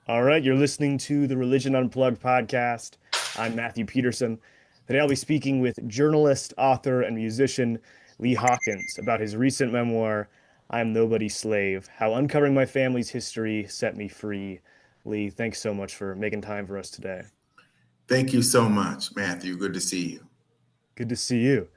All right, you're listening to the Religion Unplugged podcast. I'm Matthew Peterson. Today I'll be speaking with journalist, author, and musician Lee Hawkins about his recent memoir, I Am Nobody's Slave: How Uncovering My Family's History Set Me Free. Lee, thanks so much for making time for us today. Thank you so much, Matthew. Good to see you. Good to see you.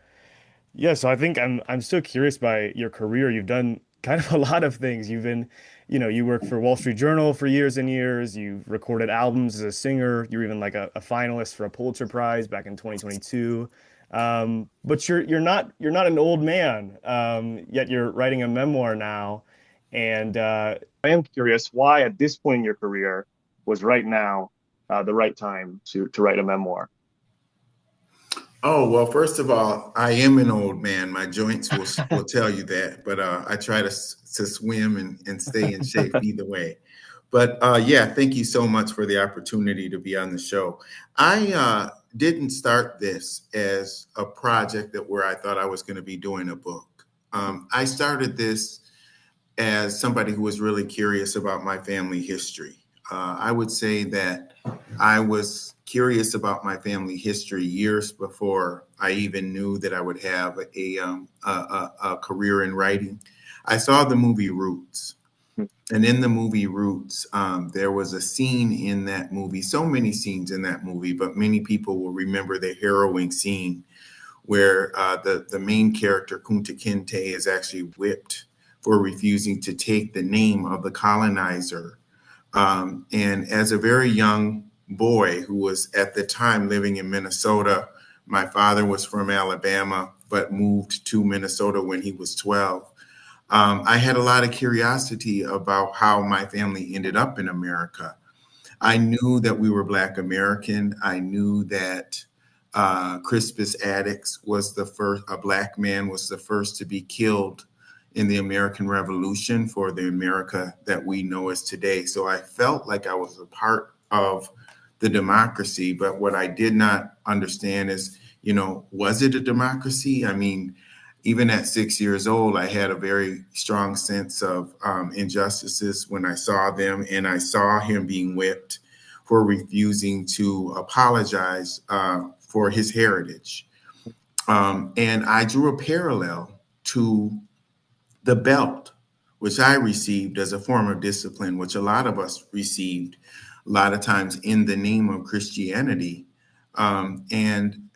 Yeah, so I think I'm still curious by your career. You've done kind of a lot of things. You've been, you worked for Wall Street Journal for years and years. You've recorded albums as a singer. You were even like a finalist for a Pulitzer Prize back in 2022. But you're not an old man. Yet you're writing a memoir now. And I am curious why at this point in your career was right now the right time to write a memoir. Oh, well, first of all, I am an old man. My joints will tell you that, but I try to swim and stay in shape either way. But yeah, thank you so much for the opportunity to be on the show. I didn't start this as a project where I thought I was going to be doing a book. I started this as somebody who was really curious about my family history. I would say that I was curious about my family history years before I even knew that I would have a career in writing. I saw the movie Roots. And in the movie Roots, there was a scene in that movie, so many scenes in that movie, but many people will remember the harrowing scene where the main character, Kunta Kinte, is actually whipped for refusing to take the name of the colonizer. And as a very young boy who was at the time living in Minnesota, my father was from Alabama, but moved to Minnesota when he was 12. I had a lot of curiosity about how my family ended up in America. I knew that we were Black American. I knew that Crispus Attucks was the first, a Black man was the first to be killed in the American Revolution for the America that we know as today. So I felt like I was a part of the democracy. But what I did not understand is, was it a democracy? I mean, even at 6 years old, I had a very strong sense of injustices when I saw them, and I saw him being whipped for refusing to apologize for his heritage. And I drew a parallel to the belt, which I received as a form of discipline, which a lot of us received a lot of times in the name of Christianity. And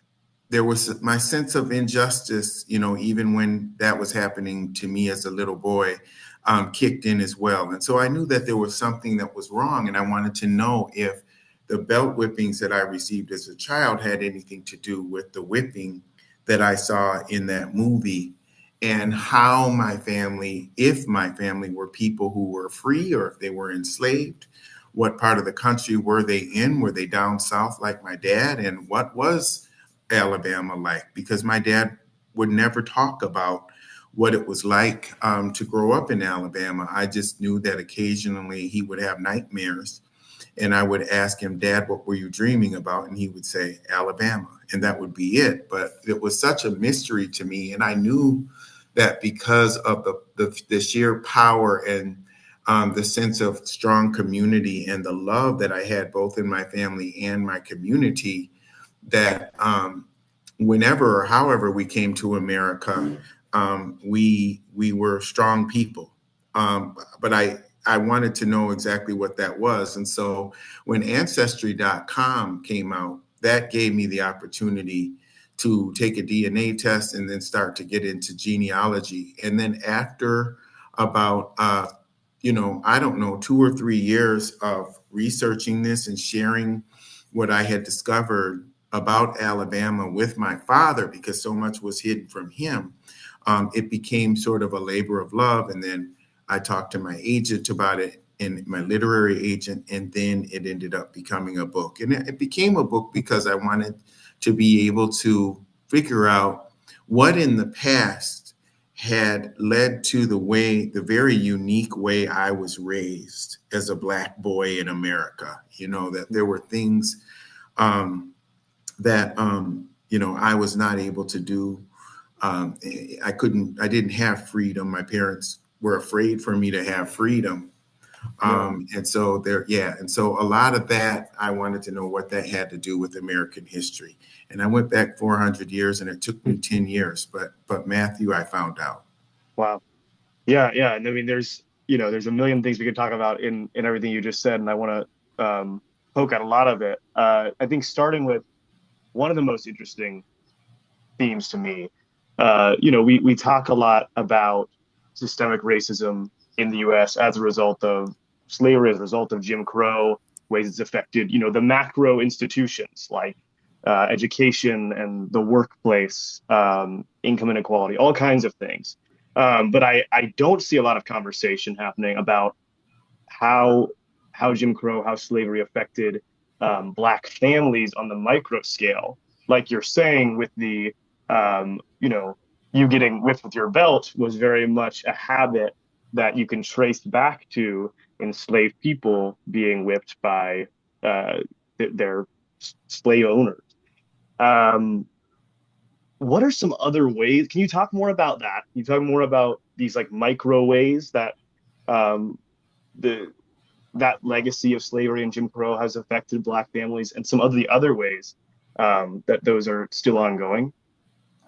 there was my sense of injustice, even when that was happening to me as a little boy, kicked in as well. And so I knew that there was something that was wrong. And I wanted to know if the belt whippings that I received as a child had anything to do with the whipping that I saw in that movie, and how my family, if my family were people who were free or if they were enslaved, what part of the country were they in? Were they down south like my dad? And what was Alabama like? Because my dad would never talk about what it was like to grow up in Alabama. I just knew that occasionally he would have nightmares. And I would ask him, Dad, what were you dreaming about? And he would say, Alabama. And that would be it. But it was such a mystery to me. And I knew that because of the sheer power and the sense of strong community and the love that I had both in my family and my community, that whenever or however we came to America, we were strong people. But I wanted to know exactly what that was. And so when Ancestry.com came out, that gave me the opportunity to take a DNA test and then start to get into genealogy. And then after about, I don't know, 2 or 3 years of researching this and sharing what I had discovered about Alabama with my father, because so much was hidden from him, it became sort of a labor of love. And then I talked to my agent about it, and my literary agent, and then it ended up becoming a book. And it became a book because I wanted to be able to figure out what in the past had led to the very unique way I was raised as a Black boy in America. That there were things um, that, I was not able to do. I didn't have freedom. My parents were afraid for me to have freedom. Yeah. And so there, yeah. And so a lot of that, I wanted to know what that had to do with American history. And I went back 400 years and it took me 10 years, but Matthew, I found out. Wow. Yeah, yeah. And I mean, there's a million things we could talk about in everything you just said, and I want to poke at a lot of it. I think starting with one of the most interesting themes to me. We talk a lot about systemic racism in the U.S. as a result of slavery, as a result of Jim Crow, ways it's affected, the macro institutions like education and the workplace, income inequality, all kinds of things. But I don't see a lot of conversation happening about how how Jim Crow, how slavery affected Black families on the micro scale. Like you're saying, with the um, you know, you getting whipped with your belt was very much a habit that you can trace back to enslaved people being whipped by their slave owners. Um, what are some other ways? Can you talk more about that? Can you talk more about these like micro ways that um, the that legacy of slavery and Jim Crow has affected Black families and some of the other ways that those are still ongoing.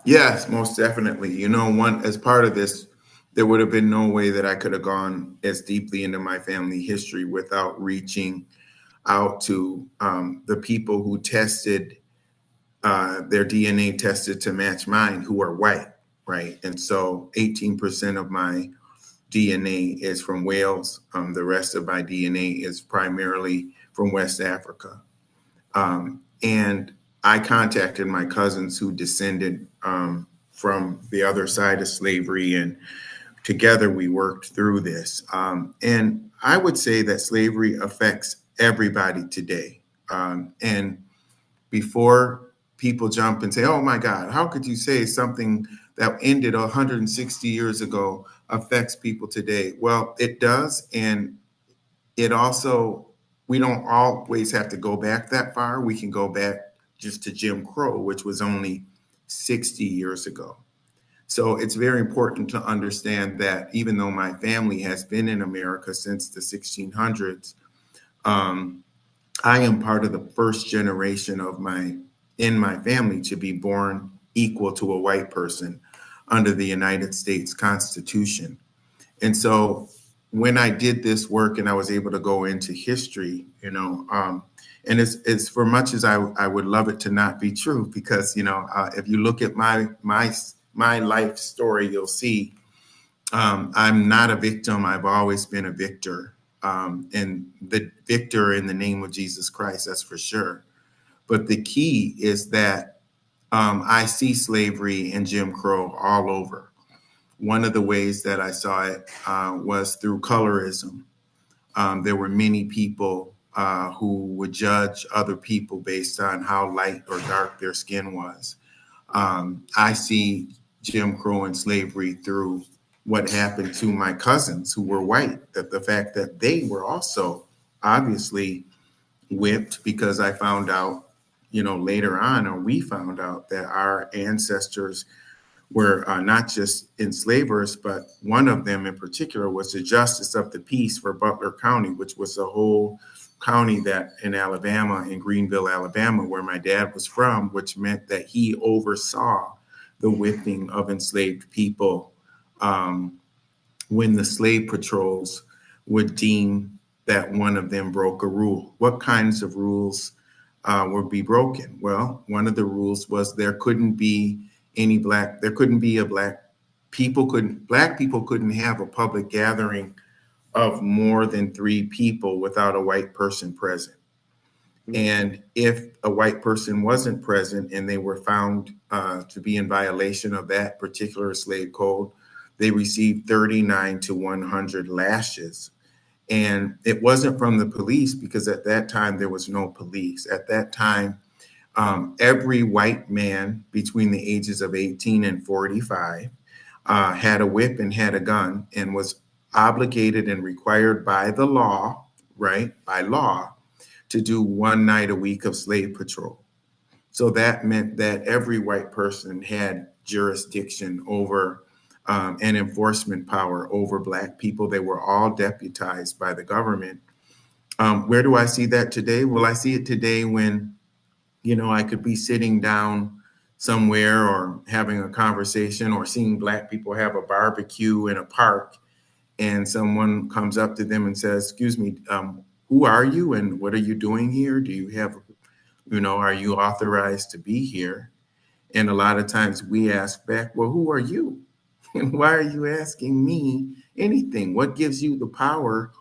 Yes, most definitely. One as part of this, there would have been no way that I could have gone as deeply into my family history without reaching out to the people who tested their DNA tested to match mine, who are white, right? And so 18% of my DNA is from Wales. The rest of my DNA is primarily from West Africa. And I contacted my cousins who descended from the other side of slavery, and together we worked through this. And I would say that slavery affects everybody today. And before people jump and say, oh my God, how could you say something that ended 160 years ago affects people today? Well, it does. And it also, we don't always have to go back that far. We can go back just to Jim Crow, which was only 60 years ago. So it's very important to understand that even though my family has been in America since the 1600s, um, I am part of the first generation of my family to be born equal to a white person under the United States Constitution. And so when I did this work and I was able to go into history, and it's for much as I would love it to not be true, because if you look at my life story, you'll see I'm not a victim. I've always been a victor, and the victor in the name of Jesus Christ, that's for sure. But the key is that I see slavery and Jim Crow all over. One of the ways that I saw it was through colorism. There were many people who would judge other people based on how light or dark their skin was. I see Jim Crow and slavery through what happened to my cousins who were white, that the fact that they were also obviously whipped, because I found out, later on, or we found out that our ancestors were not just enslavers, but one of them in particular was the justice of the peace for Butler County, which was a whole county that in Alabama, in Greenville, Alabama, where my dad was from, which meant that he oversaw the whipping of enslaved people um, when the slave patrols would deem that one of them broke a rule. What kinds of rules would be broken? Well, one of the rules was there couldn't be there couldn't be a black people couldn't have a public gathering of more than three people without a white person present. And if a white person wasn't present and they were found to be in violation of that particular slave code, they received 39 to 100 lashes. And it wasn't from the police, because at that time there was no police. At that time, every white man between the ages of 18 and 45 had a whip and had a gun and was obligated and required by the law, right, by law, to do one night a week of slave patrol. So that meant that every white person had jurisdiction over and enforcement power over Black people. They were all deputized by the government. Where do I see that today? Well, I see it today when, I could be sitting down somewhere or having a conversation or seeing Black people have a barbecue in a park, and someone comes up to them and says, "Excuse me, who are you and what are you doing here? Do you have, are you authorized to be here?" And a lot of times we ask back, "Well, who are you? And why are you asking me anything? What gives you the power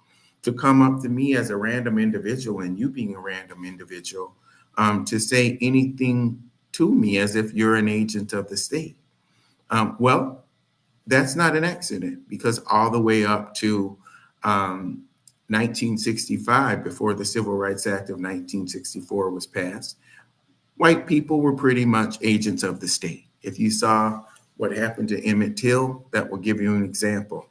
to come up to me as a random individual, and you being a random individual, to say anything to me as if you're an agent of the state?" Well, that's not an accident, because all the way up to um, 1965, before the Civil Rights Act of 1964 was passed, white people were pretty much agents of the state. If you saw what happened to Emmett Till, that will give you an example.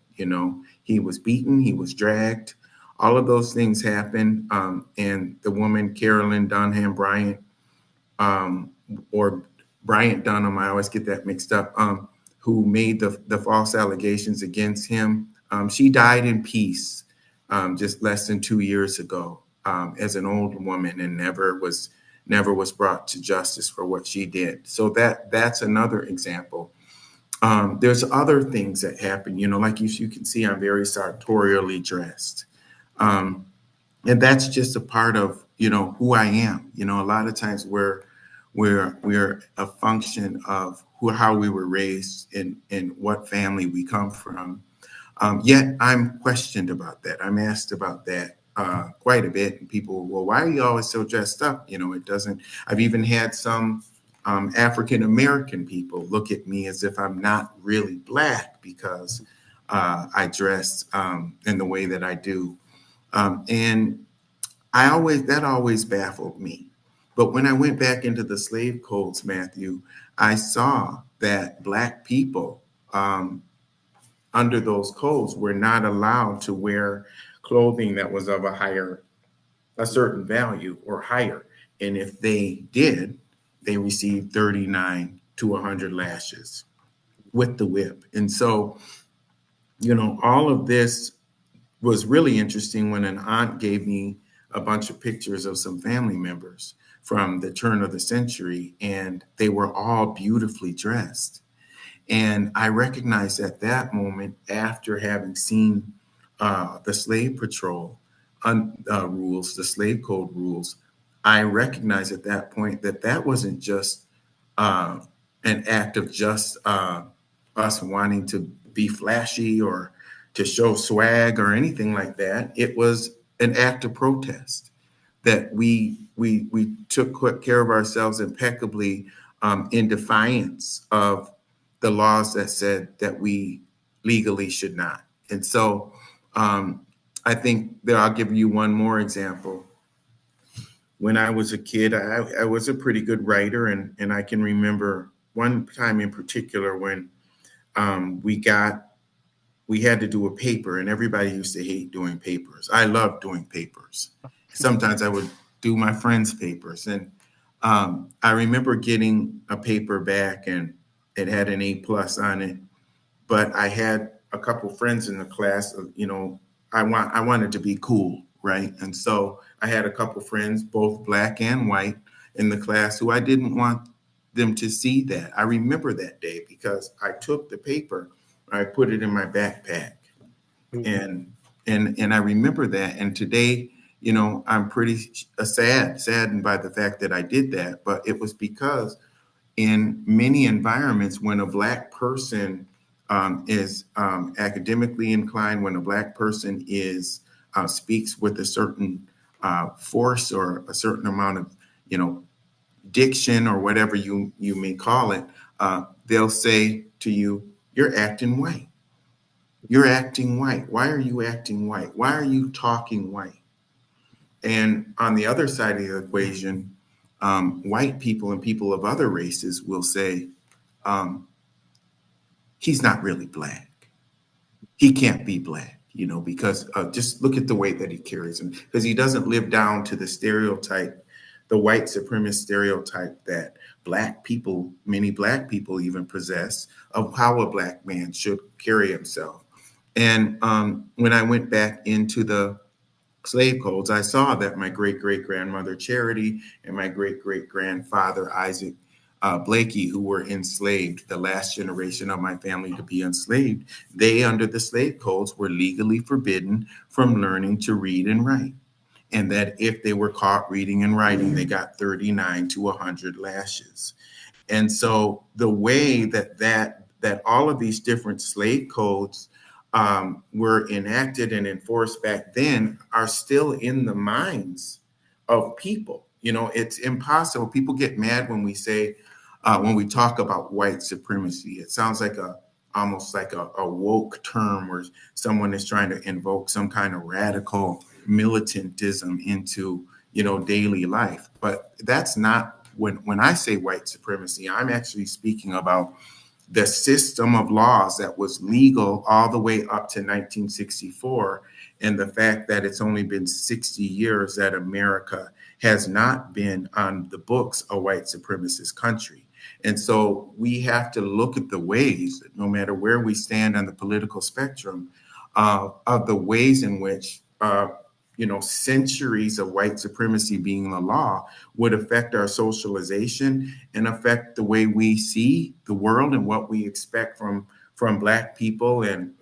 He was beaten, he was dragged, all of those things happened. And the woman, Carolyn Dunham Bryant, um, or Bryant Dunham, I always get that mixed up, who made the false allegations against him. She died in peace just less than 2 years ago, as an old woman, and never was brought to justice for what she did. So that's another example. There's other things that happen. Like you can see, I'm very sartorially dressed. Um, and that's just a part of who I am. A lot of times we're a function of how we were raised and what family we come from. Yet I'm questioned about that. I'm asked about that quite a bit, and people, well, why are you always so dressed up? It doesn't. I've even had some African American people look at me as if I'm not really Black because I dress in the way that I do. And that always baffled me. But when I went back into the slave codes, Matthew, I saw that Black people, under those codes, were not allowed to wear clothing that was of a certain value or higher. And if they did, they received 39 to 100 lashes with the whip. And so, all of this was really interesting when an aunt gave me a bunch of pictures of some family members from the turn of the century, and they were all beautifully dressed. And I recognized at that moment, after having seen the slave patrol rules, the slave code rules, I recognized at that point that that wasn't just uh, an act of just us wanting to be flashy or to show swag or anything like that. It was an act of protest that we took care of ourselves impeccably, in defiance of the laws that said that we legally should not. And so I think that I'll give you one more example. When I was a kid, I was a pretty good writer, and I can remember one time in particular when we had to do a paper, and everybody used to hate doing papers. I loved doing papers. Sometimes I would do my friends' papers, and I remember getting a paper back, and it had an A+ on it. But I had a couple friends in the class. I wanted to be cool, right? And so I had a couple friends, both Black and white, in the class who I didn't want them to see that. I remember that day because I took the paper, I put it in my backpack, Mhm. and I remember that. And today, I'm pretty saddened by the fact that I did that. But it was because in many environments, when a Black person is academically inclined, when a Black person is speaks with a certain force or a certain amount of, you know, diction or whatever you may call it, they'll say to you, "You're acting white. You're acting white. Why are you acting white? Why are you talking white?" And on the other side of the equation, white people and people of other races will say, um, "He's not really Black. He can't be Black, because just look at the way that he carries him, because he doesn't live down to the stereotype the white supremacist stereotype that Black people, many Black people even possess, of how a Black man should carry himself. And when I went back into the slave codes, I saw that my great great grandmother Charity and my great great grandfather Isaac Blakey, who were enslaved, the last generation of my family to be enslaved, they, under the slave codes, were legally forbidden from learning to read and write. And that if they were caught reading and writing, they got 39 to 100 lashes. And so the way that all of these different slave codes were enacted and enforced back then are still in the minds of people. You know, it's impossible. People get mad when we say, when we talk about white supremacy. It sounds like a almost like a woke term where someone is trying to invoke some kind of radical militantism into, you know, daily life. But that's not when I say white supremacy, I'm actually speaking about the system of laws that was legal all the way up to 1964, and the fact that it's only been 60 years that America has not been on the books a white supremacist country. And so we have to look at the ways, no matter where we stand on the political spectrum, of the ways in which you know, centuries of white supremacy being the law would affect our socialization and affect the way we see the world and what we expect from Black people, and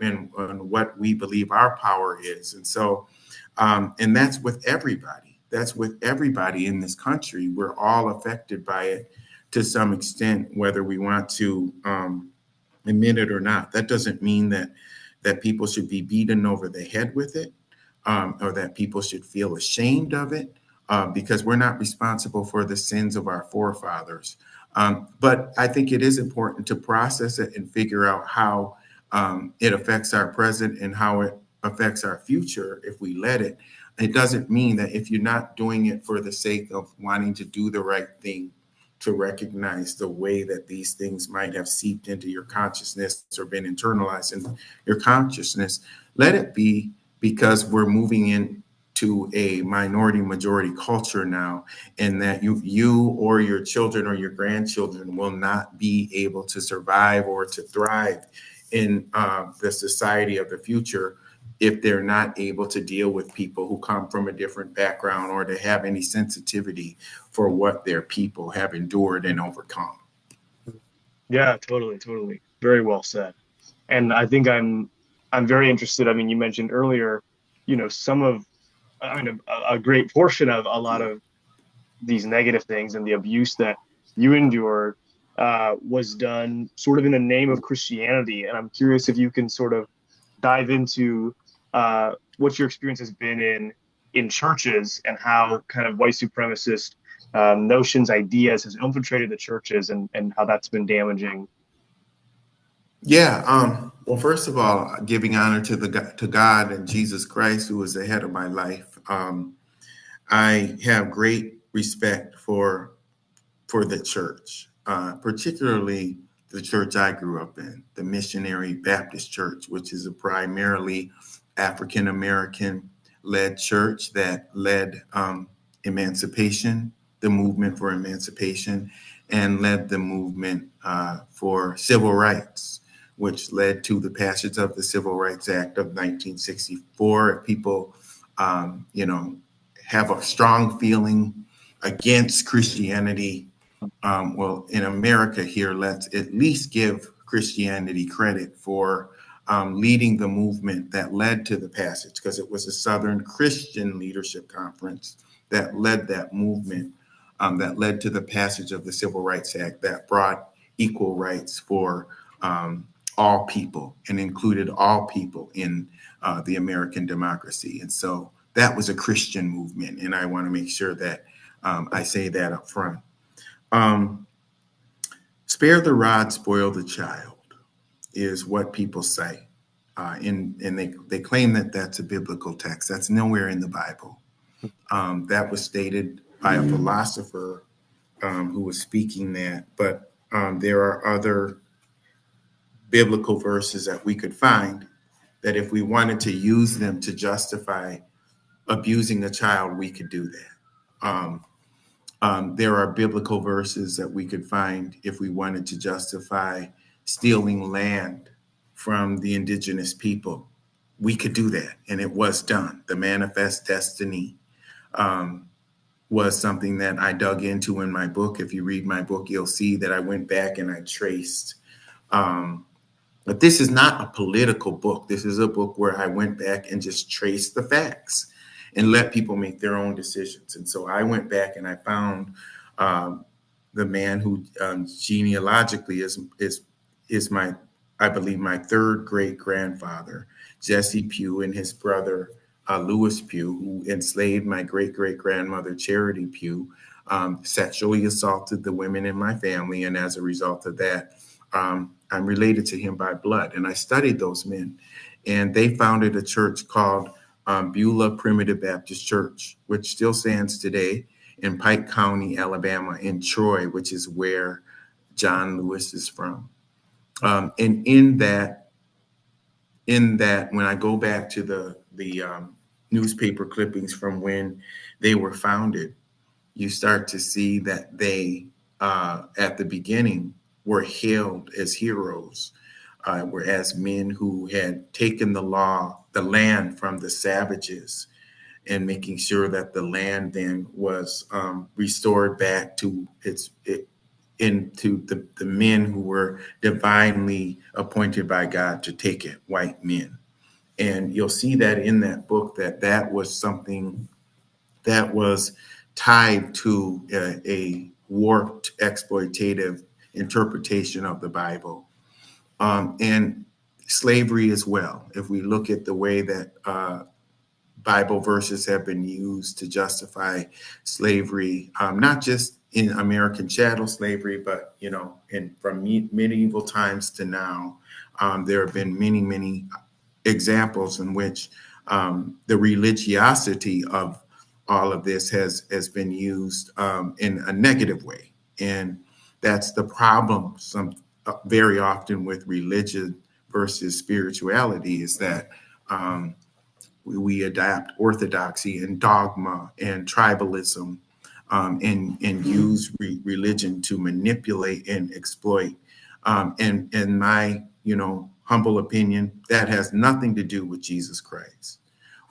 what we believe our power is. And so, and that's with everybody. That's with everybody in this country. We're all affected by it to some extent, whether we want to admit it or not. That doesn't mean that people should be beaten over the head with it, or that people should feel ashamed of it, because we're not responsible for the sins of our forefathers. But I think it is important to process it and figure out how it affects our present and how it affects our future if we let it. It doesn't mean that if you're not doing it for the sake of wanting to do the right thing, to recognize the way that these things might have seeped into your consciousness or been internalized in your consciousness, let it be, because we're moving into a minority majority culture now, and that you or your children or your grandchildren will not be able to survive or to thrive in the society of the future if they're not able to deal with people who come from a different background, or to have any sensitivity for what their people have endured and overcome. Yeah, totally, totally. Very well said. And I think I'm very interested. I mean, you mentioned earlier, some of, I mean, a great portion of a lot of these negative things and the abuse that you endured was done sort of in the name of Christianity. And I'm curious if you can sort of dive into what your experience has been in churches, and how kind of white supremacist notions, ideas has infiltrated the churches, and how that's been damaging. Yeah. Well, first of all, giving honor to to God and Jesus Christ, who is the head of my life. I have great respect for the church, particularly the church I grew up in, the Missionary Baptist Church, which is a primarily African American led church that led emancipation, the movement for emancipation, and led the movement for civil rights, which led to the passage of the Civil Rights Act of 1964. People, you know, have a strong feeling against Christianity. Well, in America here, let's at least give Christianity credit for leading the movement that led to the passage, because it was a Southern Christian Leadership Conference that led that movement, that led to the passage of the Civil Rights Act that brought equal rights for all people and included all people in the American democracy. And so that was a Christian movement. And I want to make sure that I say that up front. Um, Spare the rod, spoil the child is what people say. And they claim that that's a biblical text. That's nowhere in the Bible. That was stated by a philosopher who was speaking that. But there are other biblical verses that we could find that if we wanted to use them to justify abusing a child, we could do that. There are biblical verses that we could find if we wanted to justify stealing land from the indigenous people. We could do that, and it was done. The manifest destiny was something that I dug into in my book. If you read my book, you'll see that I went back and I traced. Um, but this is not a political book. This is a book where I went back and just traced the facts and let people make their own decisions. And so I went back and I found um, the man who genealogically is my, I believe, my third great grandfather, Jesse Pugh, and his brother Lewis Pugh, who enslaved my great great grandmother Charity Pugh, sexually assaulted the women in my family, and as a result of that, I'm related to him by blood. And I studied those men, and they founded a church called Beulah Primitive Baptist Church, which still stands today in Pike County, Alabama, in Troy, which is where John Lewis is from. And in that, when I go back to the newspaper clippings from when they were founded, you start to see that they, at the beginning, were hailed as heroes, were as men who had taken the land from the savages, and making sure that the land then was restored back to into the men who were divinely appointed by God to take it, white men. And you'll see that in that book that was something that was tied to a warped exploitative interpretation of the Bible, and slavery as well. If we look at the way that Bible verses have been used to justify slavery, not just in American chattel slavery, but from medieval times to now, there have been many, many examples in which the religiosity of all of this has been used in a negative way, and that's the problem. Very often with religion versus spirituality is that. We adapt orthodoxy and dogma and tribalism, and use religion to manipulate and exploit. And in my humble opinion, that has nothing to do with Jesus Christ,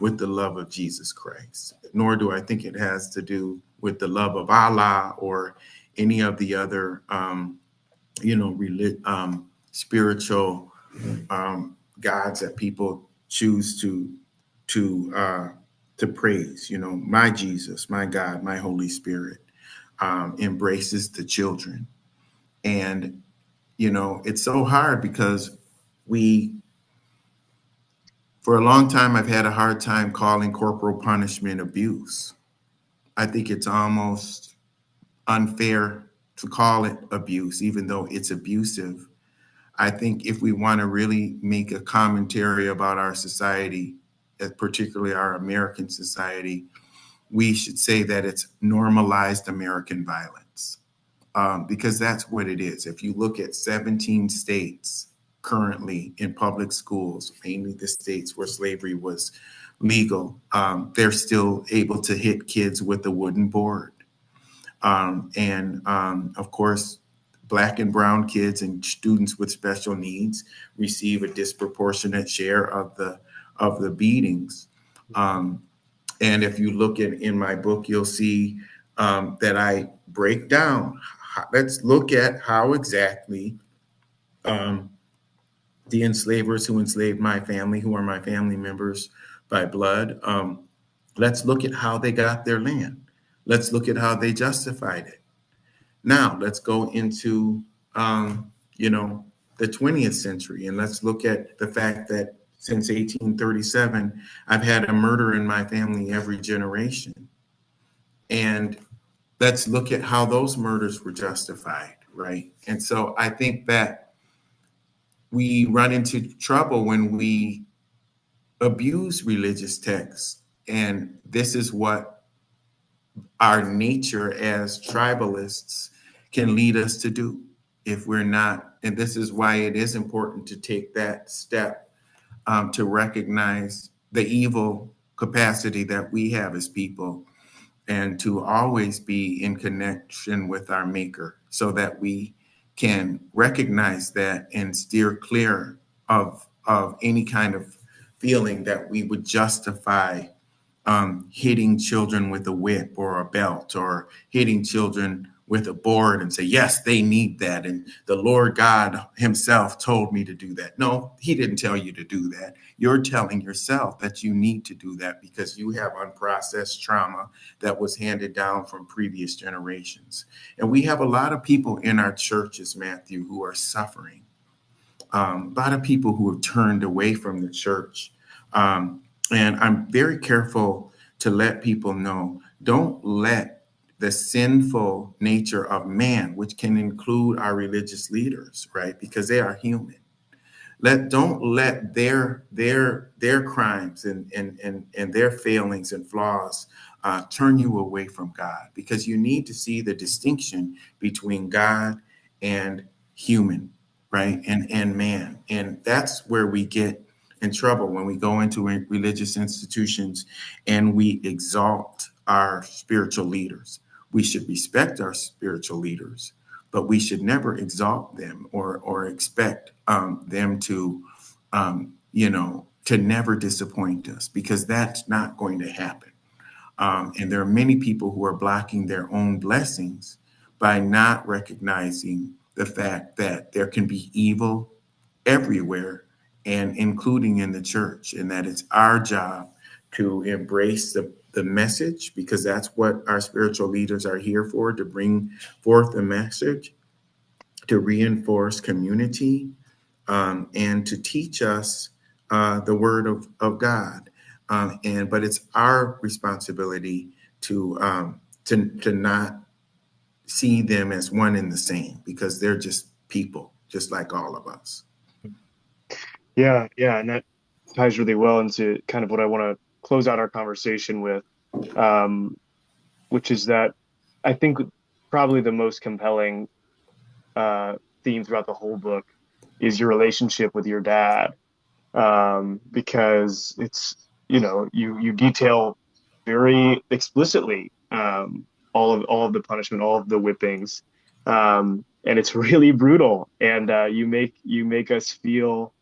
with the love of Jesus Christ. Nor do I think it has to do with the love of Allah or any of the other spiritual gods that people choose to to praise. My Jesus, my God, my Holy Spirit embraces the children, and it's so hard because we, for a long time, I've had a hard time calling corporal punishment abuse. I think it's almost unfair to call it abuse, even though it's abusive. I think if we want to really make a commentary about our society, particularly our American society, we should say that it's normalized American violence, because that's what it is. If you look at 17 states currently in public schools, mainly the states where slavery was legal, they're still able to hit kids with a wooden board. And of course, Black and brown kids and students with special needs receive a disproportionate share of the beatings. Um, and if you look in my book, you'll see that I break down. Let's look at how exactly um, the enslavers who enslaved my family, who are my family members by blood, let's look at how they got their land. Let's look at how they justified it. Now, let's go into, the 20th century, and let's look at the fact that since 1837, I've had a murder in my family every generation. And let's look at how those murders were justified, right? And so I think that we run into trouble when we abuse religious texts. And this is what our nature as tribalists can lead us to do if we're not. And this is why it is important to take that step, to recognize the evil capacity that we have as people, and to always be in connection with our Maker so that we can recognize that and steer clear of any kind of feeling that we would justify hitting children with a whip or a belt, or hitting children with a board and say, yes, they need that. And the Lord God himself told me to do that. No, he didn't tell you to do that. You're telling yourself that you need to do that because you have unprocessed trauma that was handed down from previous generations. And we have a lot of people in our churches, Matthew, who are suffering. A lot of people who have turned away from the church. And I'm very careful to let people know, don't let the sinful nature of man, which can include our religious leaders, right? Because they are human. Don't let their crimes and their failings and flaws turn you away from God, because you need to see the distinction between God and human, right? And man. And that's where we get in trouble when we go into religious institutions and we exalt our spiritual leaders. We should respect our spiritual leaders, but we should never exalt them or expect them to, to never disappoint us, because that's not going to happen. And there are many people who are blocking their own blessings by not recognizing the fact that there can be evil everywhere, and including in the church, and that it's our job to embrace the message, because that's what our spiritual leaders are here for, to bring forth the message, to reinforce community, and to teach us the word of God. But it's our responsibility to not see them as one and the same, because they're just people, just like all of us. Yeah, yeah, and that ties really well into kind of what I want to close out our conversation with, um, which is that I think probably the most compelling uh, theme throughout the whole book is your relationship with your dad, because it's, you detail very explicitly, all of the punishment, all of the whippings, and it's really brutal, and you make us feel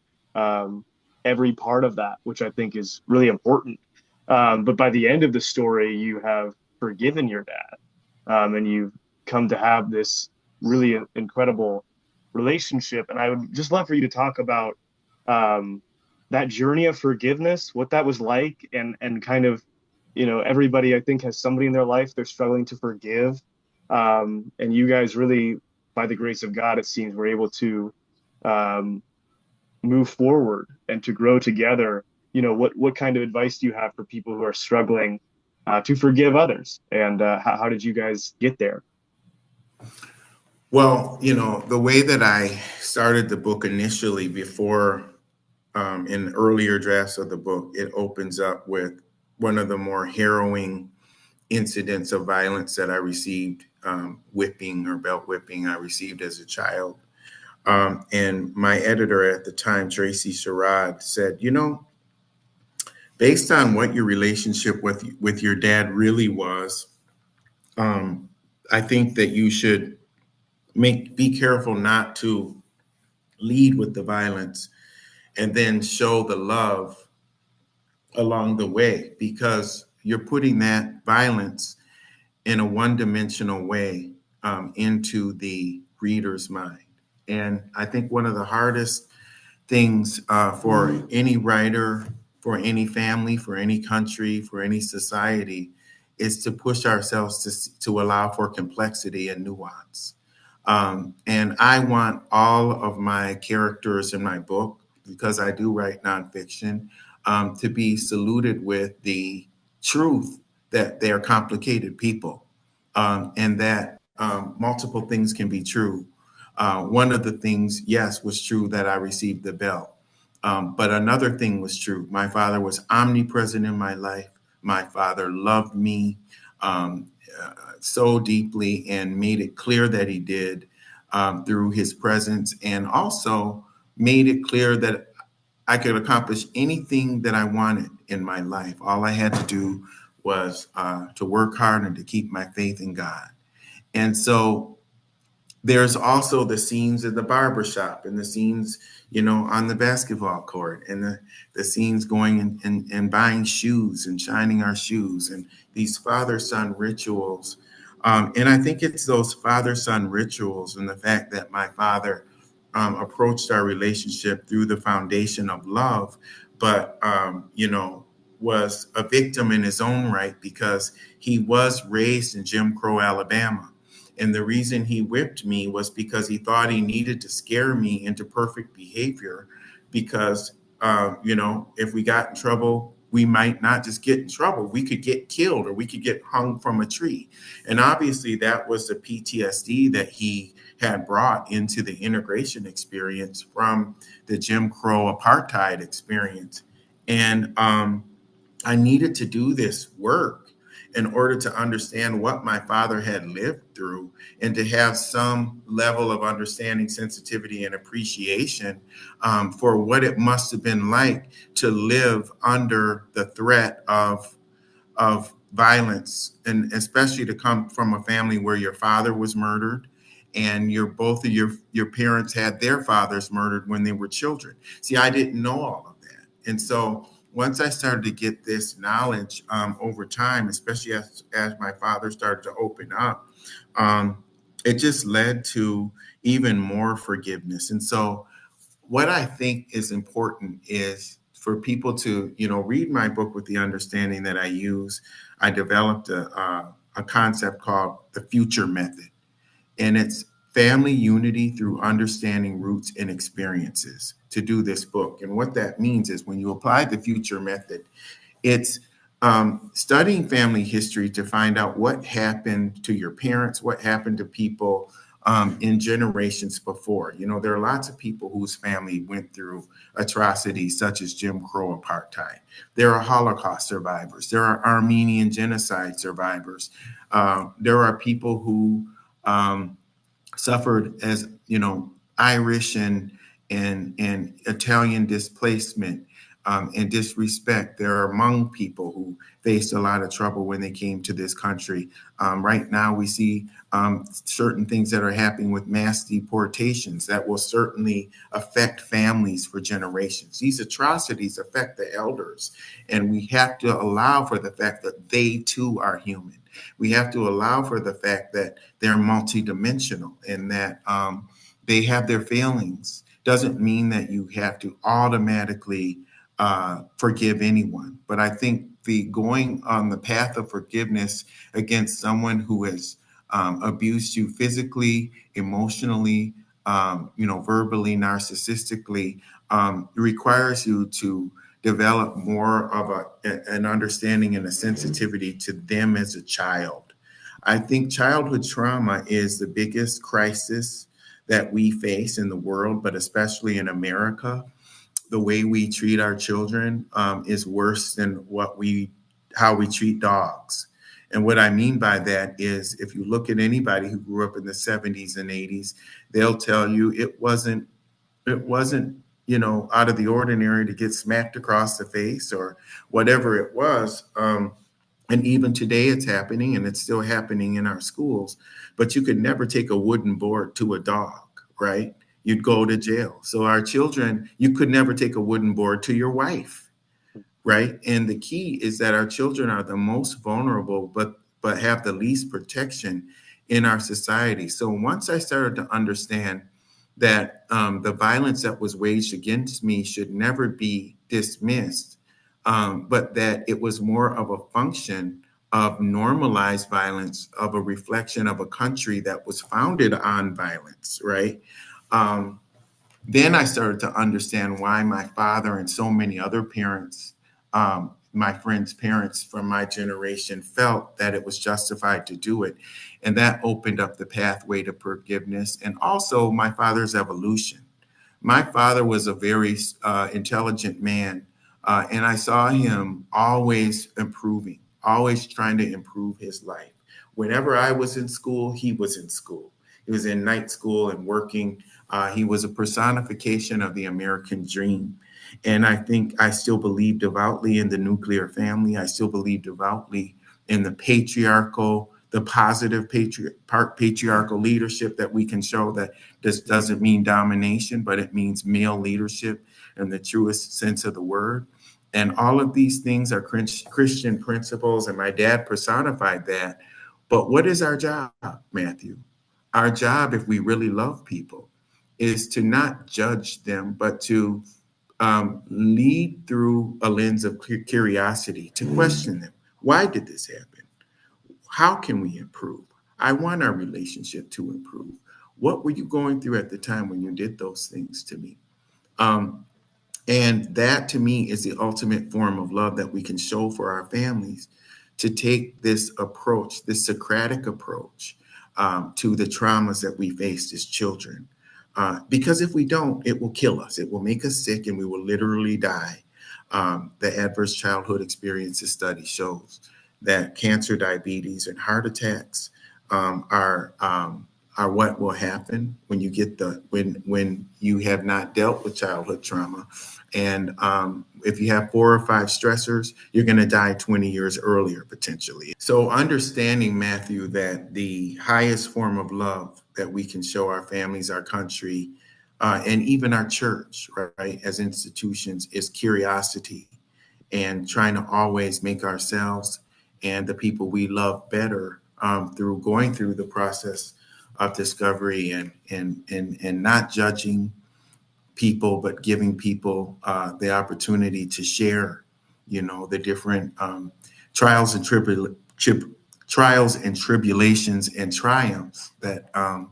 every part of that, which I think is really important. But by the end of the story, you have forgiven your dad, and you've come to have this really incredible relationship. And I would just love for you to talk about um, that journey of forgiveness, what that was like, and kind of, everybody I think has somebody in their life they're struggling to forgive, and you guys really, by the grace of God, it seems, were able to um, move forward and to grow together. What kind of advice do you have for people who are struggling to forgive others, and how did you guys get there? Well, the way that I started the book initially, before in earlier drafts of the book, it opens up with one of the more harrowing incidents of violence that I received, whipping or belt whipping I received as a child. And my editor at the time, Tracy Sherrod, said, based on what your relationship with your dad really was, um, I think that you should be careful not to lead with the violence and then show the love along the way, because you're putting that violence in a one-dimensional way into the reader's mind. And I think one of the hardest things for any writer, for any family, for any country, for any society, is to push ourselves to allow for complexity and nuance. And I want all of my characters in my book, because I do write nonfiction, to be saluted with the truth that they are complicated people, and that multiple things can be true. One of the things, yes, was true, that I received the belt. But another thing was true. My father was omnipresent in my life. My father loved me um, so deeply, and made it clear that he did, through his presence, and also made it clear that I could accomplish anything that I wanted in my life. All I had to do was to work hard and to keep my faith in God. And so there's also the scenes in the barber shop and the scenes, on the basketball court, and the scenes going and buying shoes and shining our shoes and these father-son rituals. And I think it's those father-son rituals and the fact that my father approached our relationship through the foundation of love, but, was a victim in his own right because he was raised in Jim Crow, Alabama. And the reason he whipped me was because he thought he needed to scare me into perfect behavior. Because, if we got in trouble, we might not just get in trouble, we could get killed or we could get hung from a tree. And obviously, that was the PTSD that he had brought into the integration experience from the Jim Crow apartheid experience. And I needed to do this work in order to understand what my father had lived through and to have some level of understanding, sensitivity, and appreciation for what it must have been like to live under the threat of violence, and especially to come from a family where your father was murdered and both of your parents had their fathers murdered when they were children. See, I didn't know all of that. And so once I started to get this knowledge over time, especially as my father started to open up, it just led to even more forgiveness. And so what I think is important is for people to, read my book with the understanding that I developed a concept called the future method. And it's family unity through understanding roots and experiences to do this book. And what that means is when you apply the future method, it's studying family history to find out what happened to your parents, what happened to people in generations before. There are lots of people whose family went through atrocities such as Jim Crow apartheid. There are Holocaust survivors. There are Armenian genocide survivors. There are people who suffered as Irish and Italian displacement and disrespect. There are Hmong people who faced a lot of trouble when they came to this country. Right now, we see certain things that are happening with mass deportations that will certainly affect families for generations. These atrocities affect the elders, and we have to allow for the fact that they too are human. We have to allow for the fact that they're multidimensional and that they have their failings. Doesn't mean that you have to automatically forgive anyone. But I think the going on the path of forgiveness against someone who has abused you physically, emotionally, verbally, narcissistically, requires you to develop more of an understanding and a sensitivity to them as a child. I think childhood trauma is the biggest crisis that we face in the world, but especially in America. The way we treat our children is worse than how we treat dogs. And what I mean by that is if you look at anybody who grew up in the 70s and 80s, they'll tell you it wasn't out of the ordinary to get smacked across the face or whatever it was. And even today it's happening and it's still happening in our schools, but you could never take a wooden board to a dog, right? You'd go to jail. So our children, you could never take a wooden board to your wife, right? And the key is that our children are the most vulnerable, but have the least protection in our society. So once I started to understand that the violence that was waged against me should never be dismissed, but that it was more of a function of normalized violence, of a reflection of a country that was founded on violence, right? Um, then I started to understand why my father and so many other parents, my friends' parents from my generation, felt that it was justified to do it. And that opened up the pathway to forgiveness and also my father's evolution. My father was a very intelligent man, and I saw him always improving, always trying to improve his life. Whenever I was in school, he was in school. He was in night school and working. He was a personification of the American dream. And I think I still believe devoutly in the nuclear family. I still believe devoutly in the the positive patriarchal leadership that we can show, that this doesn't mean domination, but it means male leadership in the truest sense of the word. And all of these things are Christian principles, and my dad personified that. But what is our job, Matthew? Our job, if we really love people, is to not judge them, but to lead through a lens of curiosity, to question them. Why did this happen? How can we improve? I want our relationship to improve. What were you going through at the time when you did those things to me? Um, and that to me is the ultimate form of love that we can show for our families, to take this approach, this Socratic approach, to the traumas that we faced as children. Because if we don't, it will kill us. It will make us sick and we will literally die. The Adverse Childhood Experiences study shows that cancer, diabetes, and heart attacks um, are um, are what will happen when when you have not dealt with childhood trauma. And if you have 4 or 5 stressors, you're going to die 20 years earlier potentially. So understanding, Matthew, that the highest form of love that we can show our families, our country, and even our church, right, as institutions, is curiosity, and trying to always make ourselves and the people we love better, through going through the process of discovery, and not judging people, but giving people the opportunity to share, the different trials and tribulations and triumphs that uh,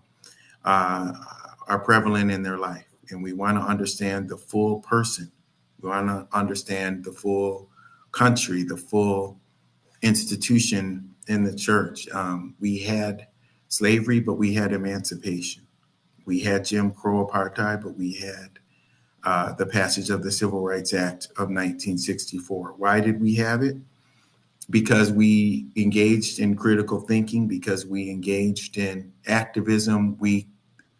are prevalent in their life. And we want to understand the full person. We want to understand the full country, the full institution in the church. We had slavery, but we had emancipation. We had Jim Crow apartheid, but we had the passage of the Civil Rights Act of 1964. Why did we have it? Because we engaged in critical thinking, because we engaged in activism.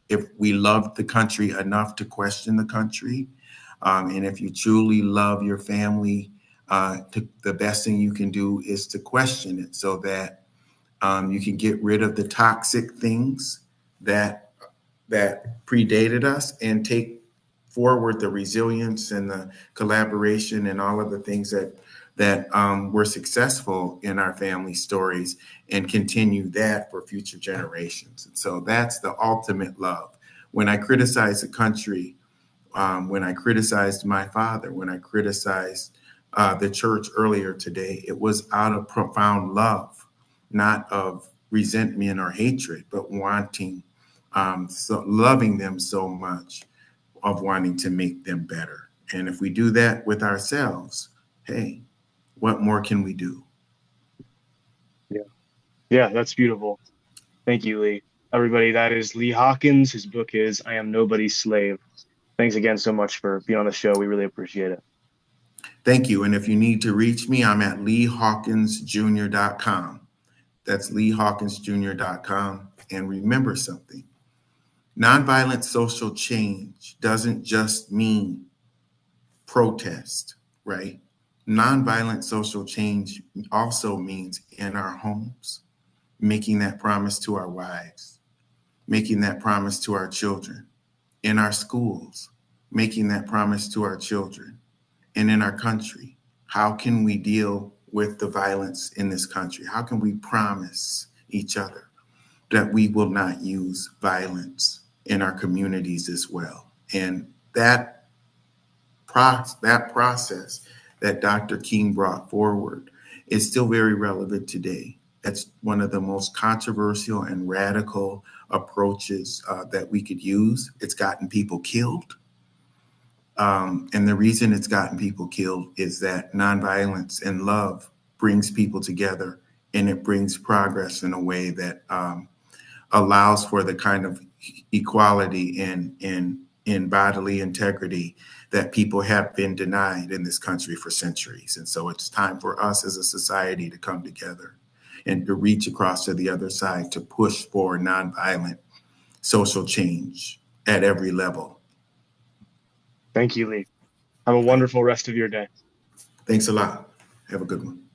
If we loved the country enough to question the country, and if you truly love your family, the best thing you can do is to question it, so that you can get rid of the toxic things that predated us, and take forward the resilience and the collaboration and all of the things that were successful in our family stories, and continue that for future generations. And so that's the ultimate love. When I criticize the country, when I criticized my father, when I criticized the church earlier today, it was out of profound love, not of resentment or hatred, but wanting, loving them so much, of wanting to make them better. And if we do that with ourselves, hey, what more can we do? Yeah. Yeah, that's beautiful. Thank you, Lee. Everybody, that is Lee Hawkins. His book is I Am Nobody's Slave. Thanks again so much for being on the show. We really appreciate it. Thank you. And if you need to reach me, I'm at leehawkinsjr.com. That's leehawkinsjr.com. And remember something: nonviolent social change doesn't just mean protest, right? Nonviolent social change also means in our homes, making that promise to our wives, making that promise to our children, in our schools, making that promise to our children, and in our country. How can we deal with the violence in this country? How can we promise each other that we will not use violence in our communities as well? And that process that Dr. King brought forward is still very relevant today. That's one of the most controversial and radical approaches that we could use. It's gotten people killed. And the reason it's gotten people killed is that nonviolence and love brings people together, and it brings progress in a way that allows for the kind of equality in bodily integrity that people have been denied in this country for centuries. And so it's time for us as a society to come together and to reach across to the other side, to push for nonviolent social change at every level. Thank you, Lee. Have a wonderful rest of your day. Thanks a lot. Have a good one.